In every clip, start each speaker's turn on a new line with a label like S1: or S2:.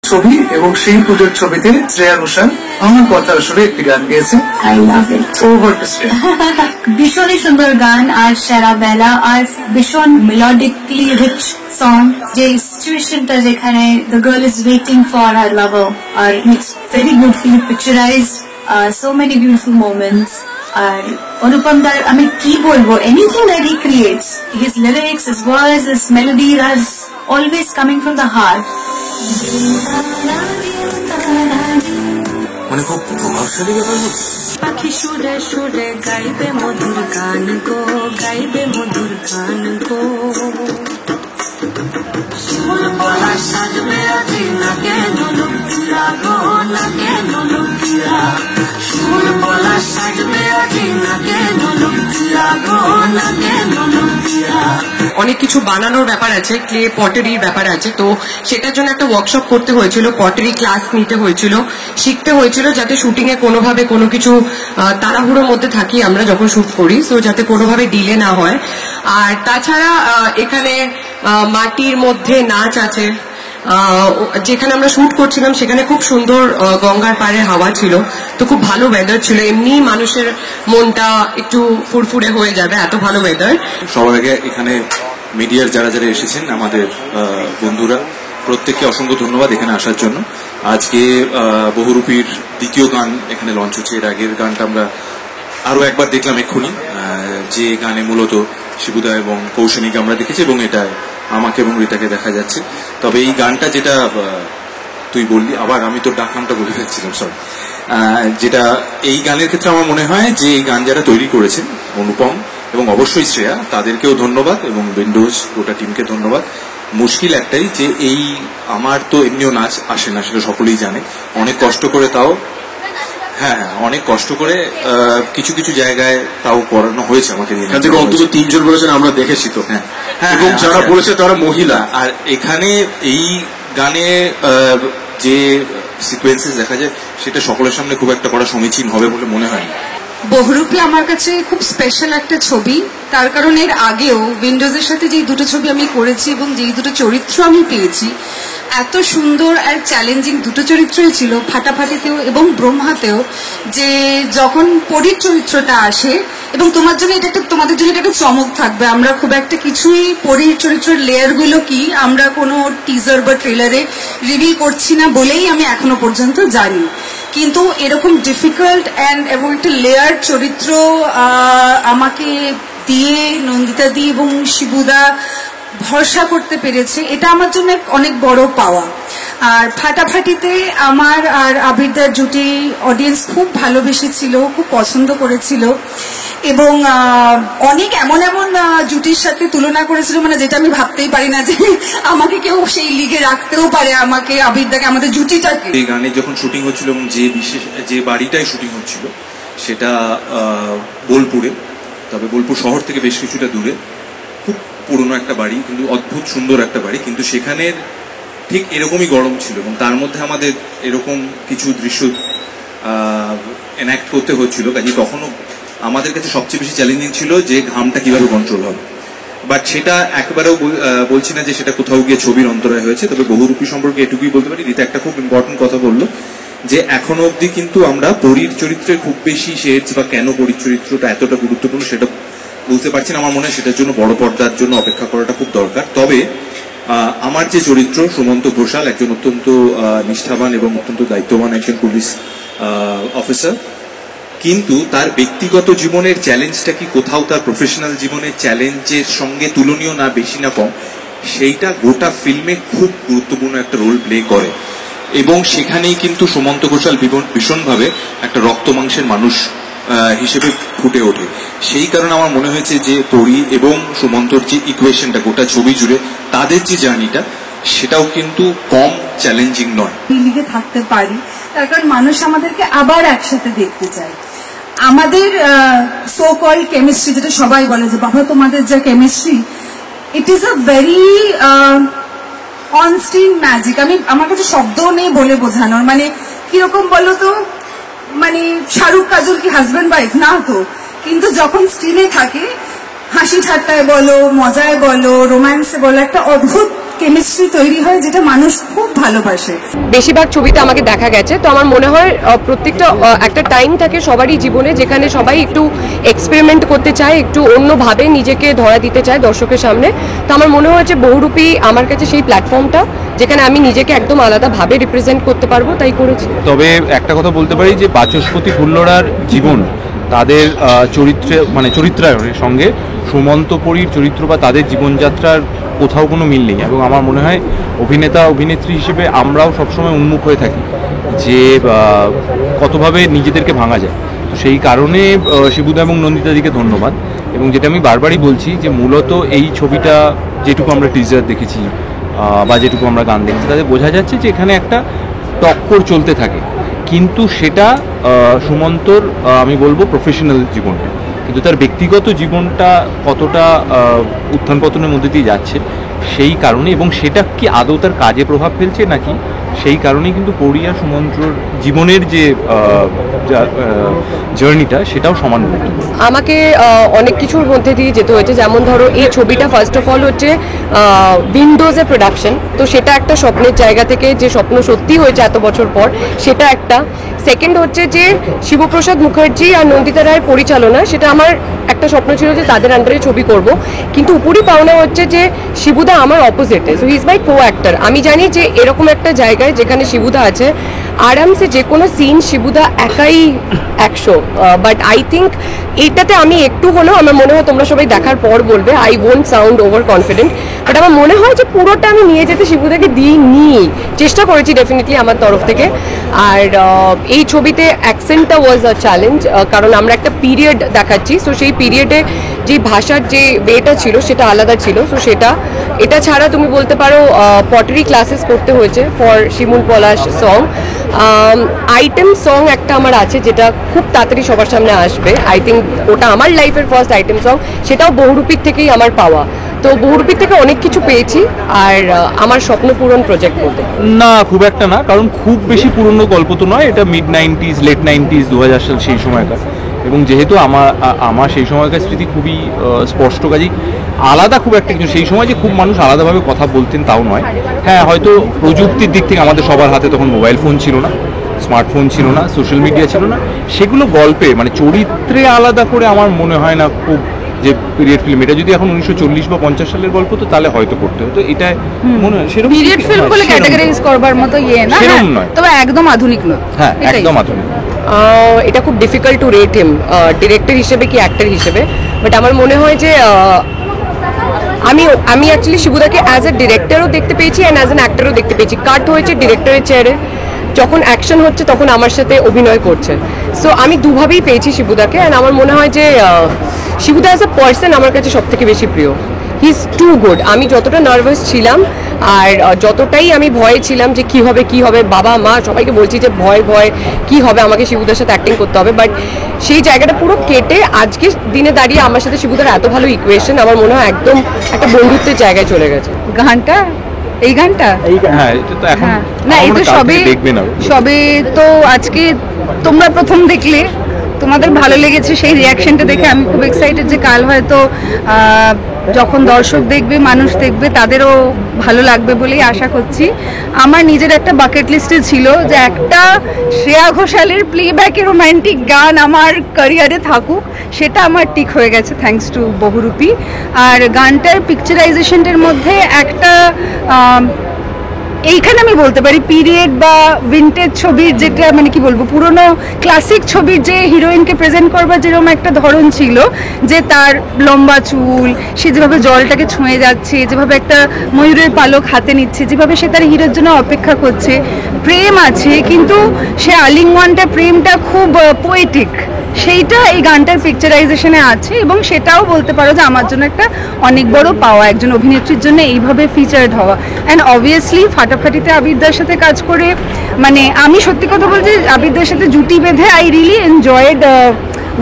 S1: ছবি এবং সেই পুজোর ছবিতে শ্রেয়া ঘোষাল আমার কথা আসলে একটি গান গেয়েছে।
S2: I love it.
S1: Over to Shreya.
S2: ভীষণই সুন্দর গান আর সেরা বেলা আর ভীষণ মেলোডিকলি রিচ সং, যে সিচুয়েশনটা যেখানে the girl is waiting for her lover আর it's very beautifully picturised, so many beautiful moments. আর অনুপম দার আমি কি বলবো, anything that he creates, his lyrics, his voice, his melody আর always coming from the heart.
S3: মানে খুব প্রভাবশালী ব্যাপার।
S4: পাখি সুরে সুরে গাইবে মধুর গান গো, গাইবে মধুর গান গো। ফুল বলা সাজবে আজি না কেন লুকিয়া গো, না কেন লুকিয়া। ফুল বলা সাজবে আজি না কেন লুকিয়া গো, না কেন লুকিয়া।
S5: অনেক কিছু বানানোর ব্যাপার আছে, ক্লে পটারির ব্যাপার আছে, তো সেটার জন্য একটা ওয়ার্কশপ করতে হয়েছিল, পটারি ক্লাস নিতে হয়েছিল, শিখতে হয়েছিল, যাতে শুটিং এ কোনোভাবে কোনো কিছু তাড়াহুড়োর মধ্যে থাকি আমরা যখন শুট করি, তো যাতে কোনোভাবে ডিলে না হয়। আর তাছাড়া এখানে মাটির মধ্যে নাচ আছে, যেখানে আমরা শুট করছিলাম সেখানে খুব সুন্দর গঙ্গার পাড়ে হাওয়া ছিল, তো খুব ভালো ওয়েদার ছিল, এমনি মানুষের মনটা একটু ফুরফুরে হয়ে যাবে, এত ভালো ওয়েদার।
S3: সবার আগে এখানে মিডিয়ার যারা যারা এসেছেন আমাদের বন্ধুরা, প্রত্যেককে অসংখ্য ধন্যবাদ এখানে আসার জন্য। আজকে বহুরূপীর দ্বিতীয় গান এখানে লঞ্চ হচ্ছে। এর আগের গানটা আমরা আরো একবার দেখলাম এক্ষুনি, যে গানে মূলত শিবুদা এবং কৌশিনীকে আমরা দেখেছি, এবং এটা আমাকে এবং রীতাকে দেখা যাচ্ছে। তবে এই গানটা যেটা তুই বললি, আবার আমি তোর ডাক নামটা বলে ফেলছিলাম, সরি, যেটা এই গানের ক্ষেত্রে আমার মনে হয় যে এই গান যারা তৈরি করেছেন, অনুপম এবং অবশ্যই শ্রেয়া, তাদেরকেও ধন্যবাদ, এবং উইন্ডোজ গোটা টিমকে ধন্যবাদ। মুশকিল একটাই যে এই আমার তো এমনিও নাচ আসে না, সেটা সকলেই জানে, অনেক কষ্ট করে তাও, হ্যাঁ অনেক কষ্ট করে কিছু কিছু জায়গায় তাও করানো হয়েছে আমাকে দিয়ে।
S6: অন্তত 3 জন বলেছেন, আমরা দেখেছি তো, হ্যাঁ, এবং যারা বলেছে তারা মহিলা।
S3: আর এখানে এই গানে যে সিকোয়েন্সেস দেখা যায় সেটা সকলের সামনে খুব একটা করা সমীচীন হবে বলে মনে হয়।
S5: বহুরূপী আমার কাছে খুব স্পেশাল একটা ছবি, তার কারণ এর আগেও উইন্ডোজের সাথে যেই দুটো ছবি আমি করেছি এবং যেই দুটো চরিত্র আমি পেয়েছি, এত সুন্দর আর চ্যালেঞ্জিং দুটো চরিত্রই ছিল, ফাটাফাটিতেও এবং ব্রহ্মাতেও। যে যখন পরীর চরিত্রটা আসে, এবং তোমার জন্য এটা একটা, তোমাদের জন্য এটা একটা চমক থাকবে, আমরা খুব একটা কিছুই পরীর চরিত্রের লেয়ারগুলো কি আমরা কোনো টিজার বা ট্রেলারে রিভিল করছি না বলেই আমি এখনো পর্যন্ত জানি। কিন্তু এরকম ডিফিকাল্ট এবং একটা লেয়ার চরিত্র আমাকে দিয়ে, নন্দিতা দি এবং শিবুদা ভরসা করতে পেরেছে, এটা আমার জন্য অনেক বড় পাওয়া। আর ফাটাফাটিতে আমার আর আবিরদার জুটি অডিয়েন্স খুব ভালোবেসেছিল, খুব পছন্দ করেছিল, এবং অনেক এমন এমন জুটির সাথে তুলনা করেছিল, মানে যেটা আমি ভাবতেই পারি না যে আমাকে কেউ সেই লিগে রাখতেও পারে, আমাকে, আবিরদাকে, আমাদের জুটিটাকে।
S3: এই গানে যখন শুটিং হচ্ছিল এবং যে বাড়িটায় শুটিং হচ্ছিল সেটা বোলপুরে, তবে বোলপুর শহর থেকে বেশ কিছুটা দূরে, খুব পুরনো একটা বাড়ি, কিন্তু অদ্ভুত সুন্দর একটা বাড়ি, কিন্তু সেখানের ঠিক এরকমই গরম ছিল, এবং তার মধ্যে আমাদের এরকম কিছু দৃশ্য এনাক্ট করতে হচ্ছিল। কাজে তখনও আমাদের কাছে সবচেয়ে বেশি চ্যালেঞ্জিং ছিল যে ঘামটা কিভাবে কন্ট্রোল হবে। বাট সেটা একবারেও বলছি না যে সেটা কোথাও গিয়ে ছবির অন্তরায় হয়েছে। তবে বহুরূপী সম্পর্কে এটুকুই বলতে পারি, রীতা একটা খুব ইম্পর্টেন্ট কথা বললো, যে এখনো অবধি কিন্তু আমরা পরীর চরিত্রে খুব বেশি শেডস বা কেন পরীর চরিত্রটা এতটা গুরুত্বপূর্ণ সেটা বুঝতে পারছি না। আমার মনে হয় সেটার জন্য বড় পর্দার জন্য অপেক্ষা করাটা খুব দরকার। তবে আমার যে চরিত্র সুমন্ত ঘোষাল, একজন অত্যন্ত নিষ্ঠাবান এবং অত্যন্ত দায়িত্ববান একজন পুলিশ অফিসার, কিন্তু তার ব্যক্তিগত জীবনের চ্যালেঞ্জটা কি কোথাও তার প্রফেশনাল জীবনের চ্যালেঞ্জের সঙ্গে তুলনীয় না, বেশি না কম, সেইটা গোটা ফিল্মে খুব গুরুত্বপূর্ণ একটা রোল প্লে করে, এবং সেখানেই কিন্তু সুমন্ত ঘোষাল ভীষণভাবে একটা রক্ত মাংসের মানুষ হিসেবে ফুটে ওঠে। সেই কারণে আমার মনে হয়েছে যে পরী এবং সুমন্তর যে ইকুয়েশনটা গোটা ছবি জুড়ে, তাদের যে জার্নিটা, সেটাও কিন্তু কম চ্যালেঞ্জিং নয়।
S2: লিগে থাকতে পারি তার কারণ মানুষ আমাদেরকে আবার একসাথে দেখতে চায়। আমাদের সো কল কেমিস্ট্রি, যেটা সবাই বলে যে বাবা তোমাদের যা chemistry, it is a very on screen magic. আমার কাছে শব্দও নেই বলে বোঝানোর, মানে কিরকম বলো তো, মানে শাহরুখ কাজল কি হাজব্যান্ড ওয়াইফ না তো, কিন্তু যখন স্ক্রিনে থাকে হাসি ঠাট্টায় বলো, মজায় বলো, রোম্যান্সে বলো, একটা অদ্ভুত
S7: কেমিস্ট্রি তৈরি হয় যেটা মানুষ খুব ভালোবাসে।
S8: বেশিরভাগ ছবিতে আমাকে দেখা গেছে, তো আমার মনে হয় প্রত্যেকটা একটা টাইম থাকে সবারই জীবনে যেখানে সবাই একটু এক্সপেরিমেন্ট করতে চায়, একটু অন্যভাবে নিজেকে ধরা দিতে চায় দর্শকের সামনে। তো আমার মনে হয় যে বহুরূপী আমার কাছে সেই প্ল্যাটফর্মটা যেখানে আমি নিজেকে একদম আলাদাভাবে রিপ্রেজেন্ট করতে পারবো, তাই করেছি।
S9: তবে একটা কথা বলতে পারি যে বাচস্পতি হুল্লোড়ার জীবন, তাদের চরিত্রে মানে চরিত্রায়নের সঙ্গে সুমন্তপুরীর চরিত্র বা তাদের জীবনযাত্রার কোথাও কোনো মিল নেই। এবং আমার মনে হয় অভিনেতা অভিনেত্রী হিসেবে আমরাও সবসময় উন্মুখ হয়ে থাকি যে কতভাবে নিজেদেরকে ভাঙা যায়। তো সেই কারণে শিবুদা এবং নন্দিতাদিকে ধন্যবাদ। এবং যেটা আমি বারবারই বলছি যে মূলত এই ছবিটা যেটুকু আমরা টিজার দেখেছি বা যেটুকু আমরা গান দেখেছি তাতে বোঝা যাচ্ছে যে এখানে একটা টক্কর চলতে থাকে, কিন্তু সেটা সুমন্তর আমি বলবো প্রফেশনাল জীবনটা, কিন্তু তার ব্যক্তিগত জীবনটা কতটা উত্থান পতনের মধ্যে দিয়ে যাচ্ছে সেই কারণে, এবং সেটা কি আদৌ তার কাজে প্রভাব ফেলছে নাকি সেই কারণেই কিন্তু পরিয়া সুমন্ত্রর জীবনের যে জার্নিটা সেটাও সমান গুরুত্বপূর্ণ।
S8: আমাকে অনেক কিছুর মধ্যে দিয়ে যেতে হয়েছে, যেমন ধরো এই ছবিটা ফার্স্ট অফ অল হচ্ছে উইন্ডোজে প্রোডাকশন, তো সেটা একটা স্বপ্নের জায়গা থেকে যে স্বপ্ন সত্যি হয়েছে এত বছর পর সেটা একটা। সেকেন্ড হচ্ছে যে শিবপ্রসাদ মুখার্জি আর নন্দিতা রায়ের পরিচালনা, সেটা আমার একটা স্বপ্ন ছিল যে তাদের আন্ডারে ছবি করব, কিন্তু উপরই পাওনা হচ্ছে যে শিবুদা আমার অপোজিটে, so he is my co actor. আমি জানি যে এরকম একটা জায়গায় যেখানে শিবুদা আছে আরামসে যে কোনো সিন শিবুদা একাই 100, বাট আই থিঙ্ক এইটাতে আমি একটু হলেও আমার মনে হয় তোমরা সবাই দেখার পর বলবে I won't sound over confident, but আমার মনে হয় যে পুরোটা আমি নিয়ে যেতে শিবুদাকে দিইনি, চেষ্টা করেছি ডেফিনেটলি আমার তরফ থেকে। আর এই ছবিতে অ্যাকসেন্টটা ওয়াজ আ চ্যালেঞ্জ, কারণ আমরা একটা পিরিয়ড দেখাচ্ছি, সো সেই পিরিয়ডে যে ভাষার যে ওয়েটা ছিল সেটা আলাদা ছিল। সো সেটা এটা ছাড়া তুমি বলতে পারো পটারি ক্লাসেস করতে হয়েছে for Shimul Palash song. Item song একটা আমার আছে যেটা খুব তাড়াতাড়ি সবার সামনে আসবে, আই থিঙ্ক ওটা আমার লাইফের ফার্স্ট আইটেম সং, সেটাও বহুরূপীর থেকেই আমার পাওয়া। তো বহুরূপীর থেকে অনেক কিছু পেয়েছি, আর আমার স্বপ্ন পূরণ প্রজেক্ট বলতে
S9: না খুব একটা না, কারণ খুব বেশি পুরনো গল্প তো নয়, এটা মিড 90s লেট 90s 2000 সাল সেই সময়কার, এবং যেহেতু আমার সেই সময়কার স্মৃতি খুবই স্পষ্ট, কাজেই আলাদা খুব একটা কিছু সেই সময় যে খুব মানুষ আলাদাভাবে কথা বলতেন তাও নয়। হ্যাঁ, হয়তো প্রযুক্তির দিক থেকে আমাদের সবার হাতে তখন মোবাইল ফোন ছিল না, স্মার্টফোন ছিল না, সোশ্যাল মিডিয়া ছিল না, সেগুলো গল্পে মানে চরিত্রে আলাদা করে আমার মনে হয় না খুব যে পিরিয়ড ফিল্ম, এটা যদি এখন 1940 বা 50 সালের গল্প তো তাহলে হয়তো করতে হতো, এটা মনে হয় সেরকম
S5: পিরিয়ড ফিল্ম বলে ক্যাটাগরাইজ করবার মতো না,
S9: সেরকম নয়,
S5: তবে একদম আধুনিক নয়।
S9: হ্যাঁ একদম আধুনিক।
S8: এটা খুব difficult to rate him director হিসেবে কি অ্যাক্টর হিসেবে, বাট আমার মনে হয় যে আমি অ্যাকচুয়ালি শিবুদাকে অ্যাজ এ ডিরেক্টরও দেখতে পেয়েছি অ্যান্ড অ্যাজ এন অ্যাক্টরও দেখতে পেয়েছি। কাট হয়েছে ডিরেক্টরের চেয়ারে, যখন অ্যাকশন হচ্ছে তখন আমার সাথে অভিনয় করছে, সো আমি দুভাবেই পেয়েছি শিবুদাকে। অ্যান্ড আমার মনে হয় যে শিবুদা অ্যাজ এ পার্সন আমার কাছে সব থেকে বেশি প্রিয়, হি ইজ টু গুড। আমি যতটা নার্ভাস ছিলাম আর যতটাই আমি ভয়ে ছিলাম যে কি হবে, বাবা মা সবাইকে বলছি যে ভয় কি হবে, আমাকে শিবুদার সাথে অ্যাক্টিং করতে হবে, বাট সেই জায়গাটা পুরো কেটে আজকে দিনে দাঁড়িয়ে আমার সাথে শিবুদার এত ভালো ইকুয়েশন, আমার মনে হয় একদম একটা বন্ধুত্বের জায়গায় চলে গেছে।
S5: এই গানটা
S9: হ্যাঁ এটা তো এখন
S5: না, এই তো সবে তো আজকে তোমরা প্রথম দেখলে, তোমাদের ভালো লেগেছে, সেই রিয়াকশনটা দেখে আমি খুব এক্সাইটেড যে কাল হয়তো যখন দর্শক দেখবে, মানুষ দেখবে, তাদেরও ভালো লাগবে বলেই আশা করছি। আমার নিজের একটা বাকেট লিস্টে ছিল যে একটা শ্রেয়া ঘোষালের প্লেব্যাকে রোম্যান্টিক গান আমার ক্যারিয়ারে থাকুক, সেটা আমার টিক হয়ে গেছে থ্যাঙ্কস টু বহুরূপী। আর গানটার পিকচারাইজেশনের মধ্যে একটা এইখানে আমি বলতে পারি পিরিয়ড বা ভিন্টেজ ছবির যেটা মানে কি বলবো, পুরনো ক্লাসিক ছবির যে হিরোইনকে প্রেজেন্ট করবার যেরকম একটা ধরন ছিল, যে তার লম্বা চুল, সে যেভাবে জলটাকে ছুঁয়ে যাচ্ছে, যেভাবে একটা ময়ূরের পালক হাতে নিচ্ছে, যেভাবে সে তার হিরোর জন্য অপেক্ষা করছে, প্রেম আছে কিন্তু সে আলিঙ্গনটা প্রেমটা খুব পোয়েটিক, সেইটা এই গানটার পিকচারাইজেশনে আছে। এবং সেটাও বলতে পারো যে আমার জন্য একটা অনেক বড় পাওয়া, একজন অভিনেত্রীর জন্য এইভাবে ফিচার্ড হওয়া। অ্যান্ড অবভিয়াসলি ফাটাফাটিতে আবিরদার সাথে কাজ করে, মানে আমি সত্যি কথা বলছি, আবিরদার সাথে জুটি বেঁধে I really enjoyed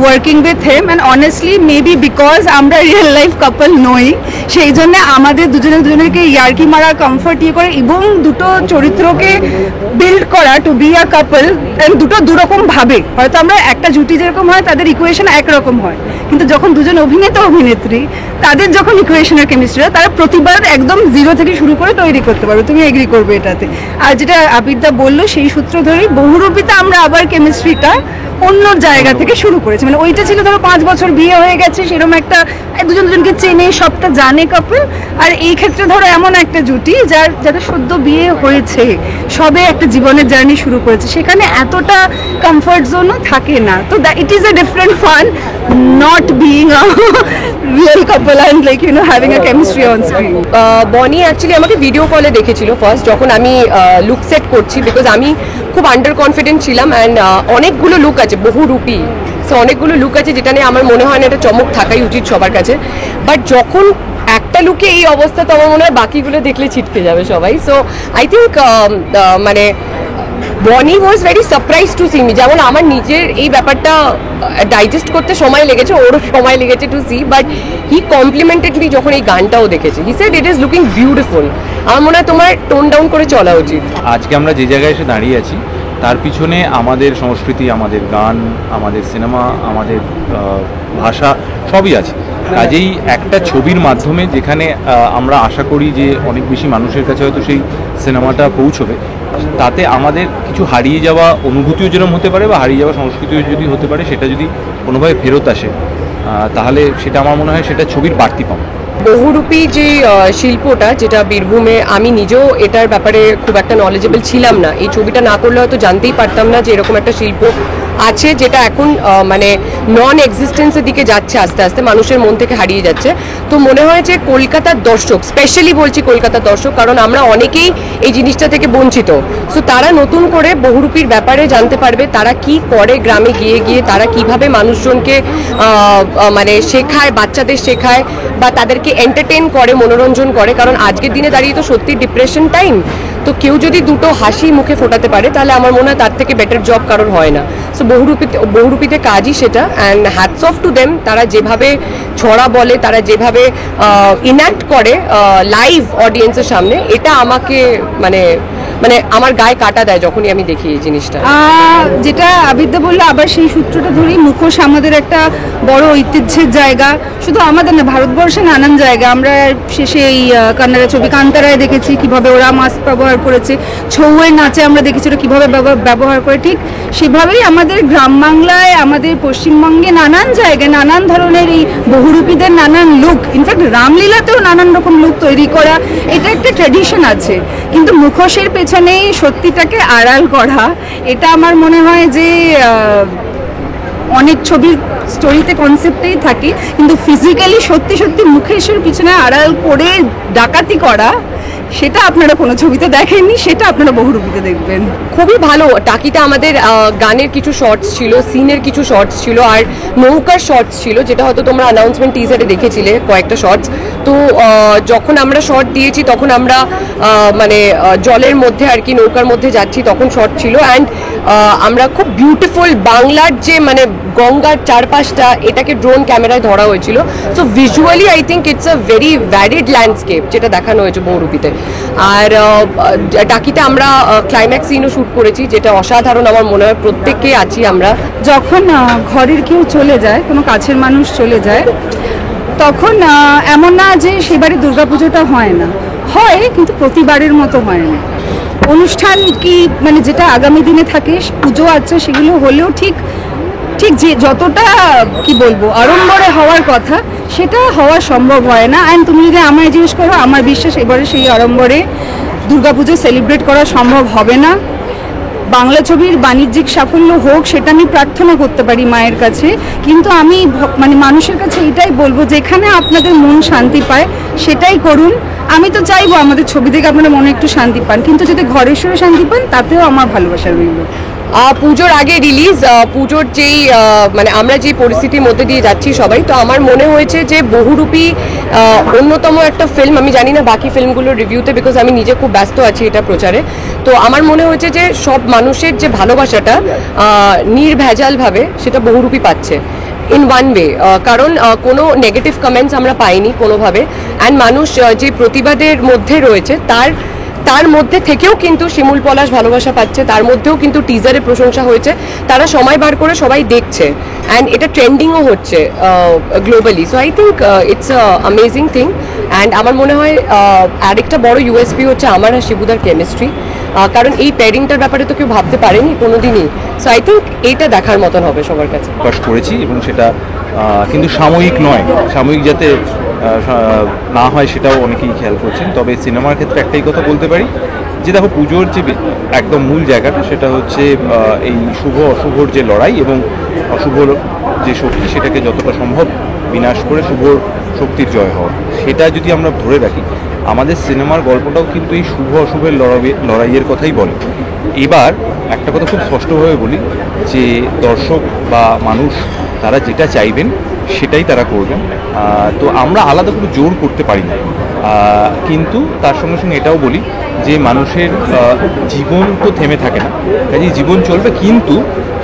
S5: working with hem. And honestly maybe because আমরা রিয়েল লাইফ কাপল নই, সেই জন্য আমাদের দুজনকে ইয়ার্কি মারা, কমফর্ট করে এবং দুটো চরিত্রকে বিল্ড করা টু বি আ কাপল, দুটো দুরকম ভাবে, হয়তো আমরা একটা জুটি যেরকম হয় তাদের ইকুয়েশন একরকম হয়,
S7: কিন্তু যখন দুজন অভিনেতা অভিনেত্রী তাদের যখন ইকুয়েশন আর কেমিস্ট্রি, তারা প্রতিবার একদম জিরো থেকে শুরু করে তৈরি করতে পারবে, তুমি এগ্রি করবে এটাতে। আর যেটা আবিরদা বললো সেই সূত্র ধরেই বহুরূপীতে আমরা আবার কেমিস্ট্রিটা অন্য জায়গা থেকে শুরু করেছি। মানে ওইটা ছিল ধরো 5 বছর বিয়ে হয়ে গেছে, সেরকম একটা দুজন দুজনকে চেনে, সবটা জানে কাপল। আর এই ক্ষেত্রে ধরো এমন একটা জুটি যাদের সদ্য বিয়ে হয়েছে, সবে একটা জীবনের জার্নি শুরু করেছে, সেখানে এতটা কমফর্ট জোনও থাকে না। তো it is a different fun not being a real couple and like you know having a chemistry on screen.
S8: Bonny actually আমাকে ভিডিও কলে দেখেছিল ফার্স্ট, যখন আমি লুক সেট করছি, বিকজ আমি খুব আন্ডার কনফিডেন্ট ছিলাম। অ্যান্ড অনেকগুলো লুক আছে, বহুরূপী, সো অনেকগুলো লুক আছে যেটা নিয়ে আমার মনে হয় না একটা চমক থাকাই উচিত সবার কাছে। বাট যখন একটা লুকে এই অবস্থা, তো আমার মনে হয় বাকিগুলো দেখলে ছিটকে যাবে সবাই। সো আই থিঙ্ক মানে বনি was very surprise to see me. যেমন আমার নিজের এই ব্যাপারটা ডাইজেস্ট করতে সময় লেগেছে, ওরও সময় লেগেছে to see, but he complimented me যখন এই গানটাও দেখেছে। He said it is looking beautiful. আমার মনে হয় তোমার টোন ডাউন করে চলা উচিত।
S9: আজকে আমরা যে জায়গায় এসে দাঁড়িয়ে আছি তার পিছনে আমাদের সংস্কৃতি, আমাদের গান, আমাদের সিনেমা, আমাদের ভাষা সবই আছে। কাজেই একটা ছবির মাধ্যমে যেখানে আমরা আশা করি যে অনেক বেশি মানুষের কাছে হয়তো সেই সিনেমাটা পৌঁছবে, তাতে আমাদের কিছু হারিয়ে যাওয়া অনুভূতিও যেরকম হতে পারে বা হারিয়ে যাওয়া সংস্কৃতিও যদি হতে পারে, সেটা যদি কোনোভাবে ফেরত আসে তাহলে সেটা আমার মনে হয় সেটা ছবির বাড়তি পাবে।
S8: বহুরূপী যে শিল্পটা, যেটা বীরভূমে, আমি নিজেও এটার ব্যাপারে খুব একটা নলেজেবল ছিলাম না। এই ছবিটা না করলে হয়তো জানতেই পারতাম না যে এরকম একটা শিল্প আছে, যেটা এখন মানে নন এক্সিস্টেন্সের দিকে যাচ্ছে, আস্তে আস্তে মানুষের মন থেকে হারিয়ে যাচ্ছে। তো মনে হয় যে কলকাতার দর্শক, স্পেশালি বলছি কলকাতার দর্শক, কারণ আমরা অনেকেই এই জিনিসটা থেকে বঞ্চিত, সো তারা নতুন করে বহুরূপীর ব্যাপারে জানতে পারবে, তারা কি করে গ্রামে গিয়ে গিয়ে, তারা কিভাবে মানুষজনকে মানে শেখায়, বাচ্চাদের শেখায় বা তাদেরকে এন্টারটেইন করে, মনোরঞ্জন করে। কারণ আজকের দিনে দাঁড়িয়ে তো সত্যি ডিপ্রেশন টাইম, তো কেউ যদি দুটো হাসি মুখে ফোটাতে পারে তাহলে আমার মনে হয় তার থেকে বেটার জব কারোর হয় না। সো বহুরূপীতে কাজই সেটা। And hats off to them, তারা যেভাবে ছড়া বলে, তারা যেভাবে ইনঅ্যাক্ট করে লাইভ অডিয়েন্সের সামনে, এটা আমাকে মানে মানে আমার গায়ে কাটা দেয় যখনই আমি দেখি এই জিনিসটা।
S7: যেটা আবিদ্যা বললো, আবার সেই সূত্রটা ধরেই মুখোশ আমাদের একটা বড় ঐতিহ্যের জায়গা, শুধু আমাদের না, ভারতবর্ষে নানান জায়গা। আমরা শেষে এই কান্নাড়া ছবি কান্তারায় দেখেছি কিভাবে ওরা মাস্ক ব্যবহার করেছে, ছৌয়ের নাচে আমরা দেখেছি ওরা কীভাবে ব্যবহার করে। ঠিক সেভাবেই আমাদের গ্রাম বাংলায়, আমাদের পশ্চিমবঙ্গে নানান জায়গায় নানান ধরনের এই বহুরূপীদের নানান লুক, ইনফ্যাক্ট রামলীলাতেও নানান রকম লুক তৈরি করা, এটা একটা ট্র্যাডিশন আছে। কিন্তু মুখোশের পেছনে সত্যিটাকে আড়াল করা, এটা আমার মনে হয় যে অনেক ছবির স্টোরিতে কনসেপ্টেই থাকে, কিন্তু ফিজিক্যালি সত্যি সত্যি মুখোশের পিছনে আড়াল করে ডাকাতি করা, সেটা আপনারা কোনো ছবিতে দেখেননি, সেটা আপনারা বহুরূপীতে দেখবেন।
S8: খুবই ভালো। টাকিতে আমাদের গানের কিছু শর্টস ছিল, সিনের কিছু শর্টস ছিল, আর নৌকার শর্টস ছিল, যেটা হয়তো তোমরা অ্যানাউন্সমেন্ট টিজারে দেখেছিলে কয়েকটা শর্টস। তো যখন আমরা শর্ট দিয়েছি তখন আমরা মানে জলের মধ্যে আর কি নৌকার মধ্যে যাচ্ছি, তখন শর্ট ছিল। অ্যান্ড আমরা খুব বিউটিফুল বাংলার যে মানে গঙ্গার চারপাশটা, এটাকে ড্রোন ক্যামেরায় ধরা হয়েছিল। So visually I think it's a very varied landscape যেটা দেখানো হয়েছে বহুরূপীতে। আর টাকিতে আমরা ক্লাইম্যাক্স সিনও শ্যুট করেছি, যেটা অসাধারণ। আমার মনে হয় প্রত্যেককে আছি আমরা।
S7: যখন ঘরের কেউ চলে যায়, কোনো কাছের মানুষ চলে যায়, তখন এমন না যে সেবারে দুর্গাপুজোটা হয় না, হয়, কিন্তু প্রতিবারের মতো হয় না। অনুষ্ঠান কি মানে যেটা আগামী দিনে থাকে, পুজো আছে, সেগুলো হলেও ঠিক যে যতটা কি বলবো আড়ম্বরে হওয়ার কথা, সেটা হওয়া সম্ভব হয় না। অ্যান্ড তুমি যদি আমায় জিজ্ঞেস করো, আমার বিশ্বাস এবারে সেই আড়ম্বরে দুর্গাপুজো সেলিব্রেট করা সম্ভব হবে না। বাংলা ছবির বাণিজ্যিক সাফল্য হোক, সেটা আমি প্রার্থনা করতে পারি মায়ের কাছে, কিন্তু আমি মানে মানুষের কাছে এটাই বলবো, যেখানে আপনাদের মন শান্তি পায় সেটাই করুন। আমি তো চাইবো আমাদের ছবি থেকে আপনারা মনে একটু শান্তি পান, কিন্তু যদি ঘরের সরে শান্তি পান, তাতেও আমার ভালোবাসা রইল।
S8: পুজোর আগে রিলিজ, পুজোর যেই মানে আমরা যে পরিস্থিতির মধ্যে দিয়ে যাচ্ছি সবাই, তো আমার মনে হয়েছে যে বহুরূপী অন্যতম একটা ফিল্ম। আমি জানি না বাকি ফিল্মগুলোর রিভিউতে, বিকজ আমি নিজে খুব ব্যস্ত আছি এটা প্রচারে। তো আমার মনে হয়েছে যে সব মানুষের যে ভালোবাসাটা নির্ভেজালভাবে সেটা বহুরূপী পাচ্ছে ইন ওয়ান ওয়ে। কারণ কোনো নেগেটিভ কমেন্টস আমরা পাইনি কোনোভাবে। অ্যান্ড মানুষ যে প্রতিবাদের মধ্যে রয়েছে, তার তার মধ্যে থেকেও কিন্তু শিমুল পলাশ ভালোবাসা পাচ্ছে, তার মধ্যেও কিন্তু টিজারে প্রশংসা হয়েছে, তারা সময় বার করে সবাই দেখছে অ্যান্ড এটা ট্রেন্ডিংও হচ্ছে globally. So I think it's amazing thing and আমার মনে হয় আরেকটা বড় ইউএসপি হচ্ছে আমার আর শিবুদার কেমিস্ট্রি, কারণ এই প্যারিংটার ব্যাপারে তো কেউ ভাবতে পারেনি কোনোদিনই। সো আই থিঙ্ক এইটা দেখার মতন হবে সবার কাছে।
S9: প্রকাশ করেছি এবং সেটা কিন্তু সাময়িক নয়, সাময়িক যাতে না হয় সেটাও অনেকেই খেয়াল করছেন। তবে সিনেমার ক্ষেত্রে একটাই কথা বলতে পারি যে দেখো পুজোর যে একদম মূল জায়গাটা সেটা হচ্ছে এই শুভ অশুভর যে লড়াই এবং অশুভর যে শক্তি সেটাকে যতটা সম্ভব বিনাশ করে শুভর শক্তির জয় হওয়া, সেটা যদি আমরা ধরে রাখি আমাদের সিনেমার গল্পটাও কিন্তু এই শুভ অশুভের লড়াইয়ের কথাই বলে। এবার একটা কথা খুব স্পষ্টভাবে বলি যে দর্শক বা মানুষ তারা যেটা চাইবেন সেটাই তারা করবেন, তো আমরা আলাদা করে জোর করতে পারি না। কিন্তু তার সঙ্গে সঙ্গে এটাও বলি যে মানুষের জীবন তো থেমে থাকে না, কাজেই জীবন চলবে, কিন্তু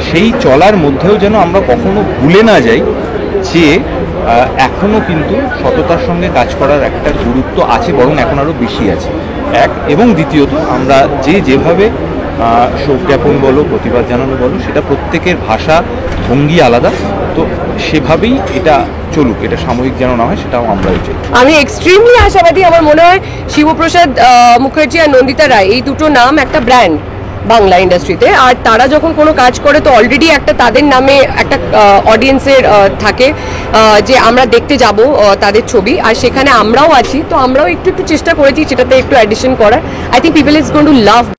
S9: সেই চলার মধ্যেও যেন আমরা কখনো ভুলে না যাই যে এখনও কিন্তু সততার সঙ্গে কাজ করার একটা গুরুত্ব আছে, বরং এখন আরও বেশি আছে। এক এবং দ্বিতীয়ত আমরা যেভাবে শোক জ্ঞাপন বলো প্রতিবাদ জানানো বলো সেটা প্রত্যেকের ভাষা ভঙ্গি আলাদা, তো সেভাবেই এটা চলুক, এটা সাময়িক যেন না হয় সেটাও আমরাই চাই।
S8: আমি এক্সট্রিমলি আশাবাদী। আমার মনে হয় শিবপ্রসাদ মুখার্জি আর নন্দিতা রায় এই দুটো নাম একটা ব্র্যান্ড বাংলা ইন্ডাস্ট্রিতে, আর তারা যখন কোনো কাজ করে তো অলরেডি একটা তাদের নামে একটা অডিয়েন্সের থাকে যে আমরা দেখতে যাব তাদের ছবি, আর সেখানে আমরাও আছি, তো আমরাও একটু চেষ্টা করেছি সেটাতে একটু অ্যাডিশন করার। I think people is going to love